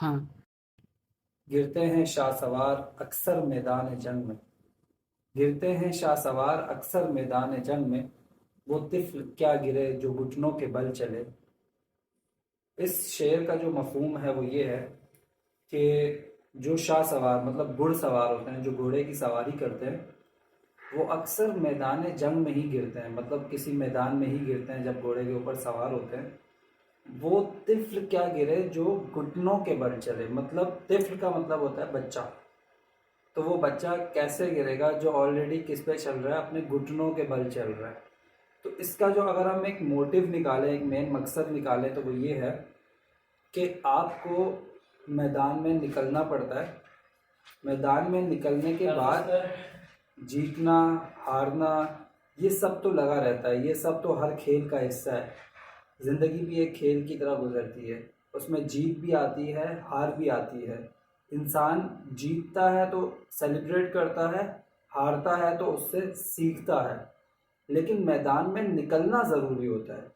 ہاں گرتے ہیں شاہ سوار اکثر میدان جنگ میں، گرتے ہیں شاہ سوار اکثر میدان جنگ میں، وہ طفل کیا گرے جو گھٹنوں کے بل چلے۔ اس شعر کا جو مفہوم ہے وہ یہ ہے کہ جو شاہ سوار مطلب گھڑ سوار ہوتے ہیں، جو گھوڑے کی سواری کرتے ہیں، وہ اکثر میدان جنگ میں ہی گرتے ہیں، مطلب کسی میدان میں ہی گرتے ہیں جب گھوڑے کے اوپر سوار ہوتے ہیں۔ وہ طفل کیا گرے جو گھٹنوں کے بل چلے، مطلب طفل کا مطلب ہوتا ہے بچہ، تو وہ بچہ کیسے گرے گا جو آلریڈی کس پہ چل رہا ہے، اپنے گھٹنوں کے بل چل رہا ہے۔ تو اس کا جو اگر ہم ایک موٹیو نکالیں، ایک مین مقصد نکالیں، تو وہ یہ ہے کہ آپ کو میدان میں نکلنا پڑتا ہے، میدان میں نکلنے کے بعد جیتنا ہارنا یہ سب تو لگا رہتا ہے، یہ سب تو ہر کھیل کا حصہ ہے۔ زندگی بھی ایک کھیل کی طرح گزرتی ہے، اس میں جیت بھی آتی ہے، ہار بھی آتی ہے۔ انسان جیتتا ہے تو سیلیبریٹ کرتا ہے، ہارتا ہے تو اس سے سیکھتا ہے، لیکن میدان میں نکلنا ضروری ہوتا ہے،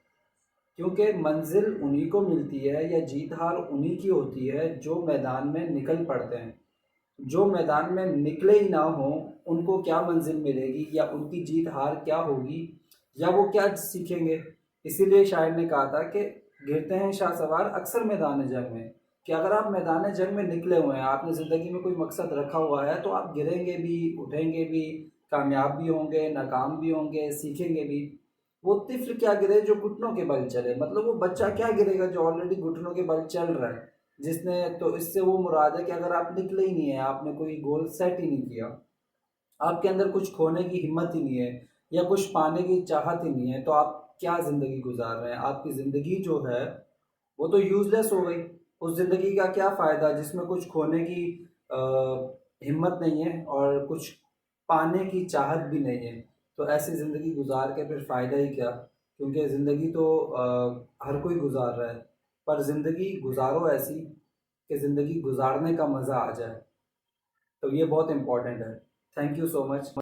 کیونکہ منزل انہی کو ملتی ہے یا جیت ہار انہی کی ہوتی ہے جو میدان میں نکل پڑتے ہیں۔ جو میدان میں نکلے ہی نہ ہوں ان کو کیا منزل ملے گی، یا ان کی جیت ہار کیا ہوگی، یا وہ کیا سیکھیں گے۔ اسی لیے شاعر نے کہا تھا کہ گرتے ہیں شاہ سوار اکثر میدان جنگ میں، کہ اگر آپ میدان جنگ میں نکلے ہوئے ہیں، آپ نے زندگی میں کوئی مقصد رکھا ہوا ہے، تو آپ گریں گے بھی، اٹھیں گے بھی، کامیاب بھی ہوں گے، ناکام بھی ہوں گے، سیکھیں گے بھی۔ وہ طفل کیا گرے جو گھٹنوں کے بل چلے، مطلب وہ بچہ کیا گرے گا جو آلریڈی گھٹنوں کے بل چل رہا ہے، جس نے تو اس سے وہ مراد ہے کہ اگر آپ نکلے ہی نہیں ہیں، آپ نے کوئی گول سیٹ ہی نہیں کیا، آپ کے اندر کچھ کھونے کی ہمت ہی نہیں ہے، یا کچھ پانے کی چاہت ہی نہیں ہے، تو آپ کیا زندگی گزار رہے ہیں؟ آپ کی زندگی جو ہے وہ تو یوز لیس ہو گئی۔ اس زندگی کا کیا فائدہ جس میں کچھ کھونے کی ہمت نہیں ہے اور کچھ پانے کی چاہت بھی نہیں ہے؟ تو ایسی زندگی گزار کے پھر فائدہ ہی کیا؟ کیونکہ زندگی تو ہر کوئی گزار رہا ہے، پر زندگی گزارو ایسی کہ زندگی گزارنے کا مزہ آ جائے۔ تو یہ بہت امپورٹنٹ ہے۔ Thank you so much.